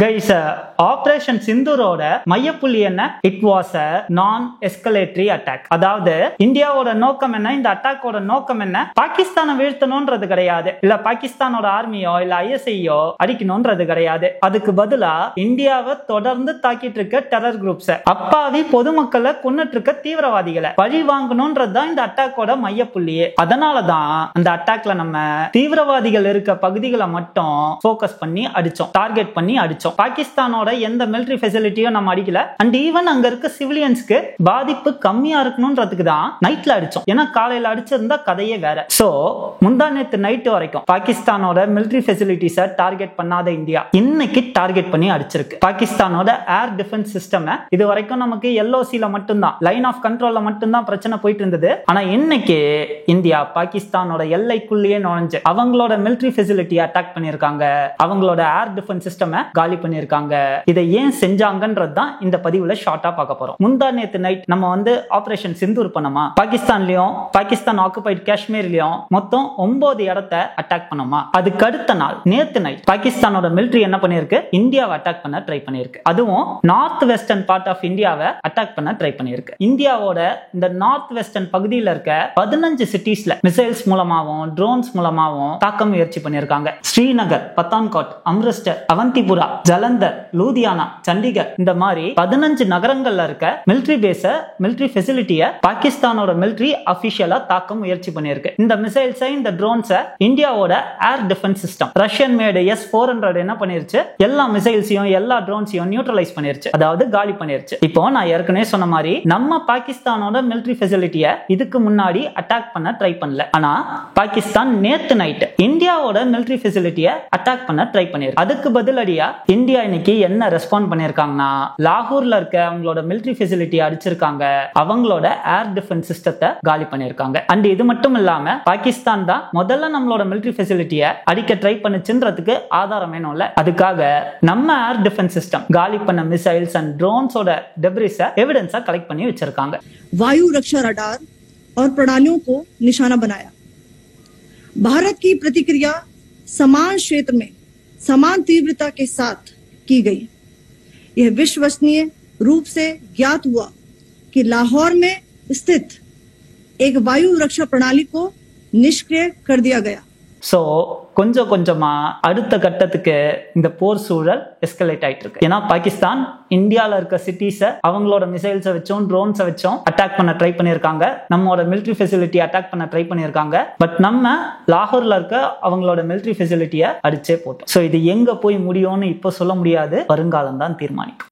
Guys, operation சிந்தூரோட மையப்புள்ளி என்ன? It was a நான் எஸ்கலேட்டரி attack. அதாவது இந்தியாவோட நோக்கம் என்ன? இந்த அட்டாக்கோட நோக்கம் என்ன? பாகிஸ்தானை வீழ்த்தணும்ன்றது கிடையாது, இல்ல பாகிஸ்தானோட ஆர்மியோ இல்ல ஐஎஸ்ஐயோ அடிக்கணும்ன்றது கிடையாது. அதுக்கு பதிலா இந்தியாவை தொடர்ந்து தாக்கிட்டு இருக்க டெரர் குரூப்ஸ், அப்பாவி பொதுமக்களை கொன்னுட்டு இருக்க தீவிரவாதிகளை பழி வாங்கணும்ன்றதுதான் இந்த அட்டாக்கோட மையப்புள்ளியே. அதனாலதான் அந்த அட்டாக்ல நம்ம தீவிரவாதிகள் இருக்க பகுதிகளை மட்டும் போக்கஸ் பண்ணி அடிச்சோம், டார்கெட் பண்ணி அடிச்சோம். பாகிஸ்தானோட எந்த மிலிட்டரி ஃபெசிலிட்டியும் நம்ம அடிக்கல. அண்ட் ஈவன் அங்க இருக்க சிவிலியன்ஸ்க்கு பாதிப்பு கம்மியா இருக்கணும்ன்றதுக்கு தான் நைட்ல அடிச்சோம். ஏன்னா காலையில அடிச்சிருந்தா கதையே வேற. சோ முந்தா நேத்து நைட் வரைக்கும் பாகிஸ்தானோட மிலிட்டரி ஃபெசிலிட்டிஸை டார்கெட் பண்ணாத இந்தியா இன்னைக்கு டார்கெட் பண்ணி அடிச்சிருக்கு. பாகிஸ்தானோட ஏர் டிஃபென்ஸ் சிஸ்டம் இது வரைக்கும் நமக்கு எல்ஓசில மட்டும்தான், லைன் ஆஃப் கண்ட்ரோல்ல மட்டும்தான் பிரச்சனை போயிட்டு இருந்தது. ஆனா இன்னைக்கு இந்தியா பாகிஸ்தானோட எல்லைக்குள்ளேயே நுழைஞ்சு அவங்களோட மிலிட்டரி ஃபெசிலிட்டியை அட்டாக் பண்ணிருக்காங்க, அவங்களோட ஏர் டிஃபென்ஸ் சிஸ்டம் காலி பண்ணிருக்காங்க. இதை ஏன் செஞ்சாங்கன்றது தான் இந்த பதிவுல ஷார்ட்டா பார்க்க போறோம். முந்தா நேத்து நைட் நம்ம ஆபரேஷன் சிந்தூர் பண்ணோமா, பாகிஸ்தான்லயும் பாகிஸ்தான் ஆக்குபைட் காஷ்மீர்லயும் மொத்தம் 9 இடத்தை அட்டாக் பண்ணோமா. அதுக்கு அடுத்த நாள் நேத்து நைட் பாகிஸ்தானோட மிலிட்டரி என்ன பண்ணிருக்கு? இந்தியாவை அட்டாக் பண்ண ட்ரை பண்ணிருக்கு. அதுவும் நார்த் வெஸ்டர்ன் பார்ட் ஆஃப் இந்தியாவை அட்டாக் பண்ண ட்ரை பண்ணிருக்கு. இந்தியாவோட இந்த நார்த் வெஸ்டர்ன் பகுதியில் இருக்க 15 சிட்டிஸ்ல மிசைல்ஸ் மூலமாவும் ட்ரோன்ஸ் மூலமாவும் தாக்க முயற்சி பண்ணிருக்காங்க. ஸ்ரீநகர், பத்தான்கோட், அம்ரிஸ்டர், அவந்திபுரா, ஜலந்தர், லூதியானா, சண்டிகர், இந்த மாதிரி 15 நகரங்கள்ல இருக்க மிலிட்டரி பேஸ, மிலிட்டரி ஃபெசிலிட்டியை பாகிஸ்தானோட மிலிட்டரி அபிஷியலா தாக்க முயற்சி பண்ணிருக்கு. இந்த மிசைல்ஸை, இந்த ட்ரோன்ஸை இந்தியாவோட ஏர் டிஃபென்ஸ் சிஸ்டம் ரஷ்யன் மேடு S-400 என்ன பண்ணிருச்சு? எல்லா மிசைல்ஸையும் எல்லா ட்ரோன்ஸையும் நியூட்ரலைஸ் பண்ணிருச்சு, அதாவது காலி பண்ணிருச்சு. இப்போ நான் ஏற்கனவே சொன்ன மாதிரி நம்ம பாகிஸ்தானோட மிலிட்டரி ஃபெசிலிட்டியை இதுக்கு முன்னாடி அட்டாக் பண்ண ட்ரை பண்ணல. ஆனா பாகிஸ்தான் நேத்து நைட் இந்தியாவோட மிலிட்டரி ஃபெசிலிட்டியை அட்டாக் பண்ண ட்ரை பண்ணிருக்கு. அதுக்கு பதிலடியா இந்தியா இன்னைக்கு என்ன ரெஸ்பாண்ட் பண்ணிருக்காங்கன்னா, லாகூர்ல இருக்க அவங்களோட மிலிட்டரி ஃபெசிலிட்டி அடிச்சிருக்காங்க, அவங்களோட ஏர் டிஃபென்ஸ் சிஸ்டத்தை காலி பண்ணிருக்காங்க. அண்ட் இது மட்டும் இல்லாம பாகிஸ்தான் தான் முதல்ல நம்மளோட மிலிட்டரி ஃபெசிலிட்டியை அடிக்க ட்ரை பண்ணுச்சுன்றதுக்கு ஆதாரம் வேணும்ல. அதுக்காக நம்ம ஏர் டிஃபென்ஸ் சிஸ்டம் காலி பண்ண மிசைல்ஸ் அண்ட் ட்ரோன்ஸோட டெப்ரிஸ எவிடன்ஸா கலெக்ட் பண்ணி வச்சிருக்காங்க. वायु रक्षा रडार और प्रणालियों को निशाना बनाया। भारत की प्रतिक्रिया समान क्षेत्र में समान तीव्रता के साथ की गई। यह विश्वसनीय रूप से ज्ञात हुआ कि लाहौर में स्थित एक वायु रक्षा प्रणाली को निष्क्रिय कर दिया गया। சோ கொஞ்சம் கொஞ்சமா அடுத்த கட்டத்துக்கு இந்த போர் சூழல் எஸ்கலேட் ஆயிட்டு இருக்கு. ஏன்னா பாகிஸ்தான் இந்தியால இருக்க சிட்டிஸை அவங்களோட மிசைல்ஸை வச்சும் ட்ரோன்ஸை வச்சும் அட்டாக் பண்ண ட்ரை பண்ணிருக்காங்க, நம்மளோட மிலிட்டரி ஃபெசிலிட்டி அட்டாக் பண்ண ட்ரை பண்ணிருக்காங்க. பட் நம்ம லாகூர்ல இருக்க அவங்களோட மிலிட்டரி ஃபெசிலிட்டியை அடிச்சே போட்டோம். சோ இது எங்க போய் முடியும்னு இப்போ சொல்ல முடியாது, வருங்காலம் தான் தீர்மானிக்கும்.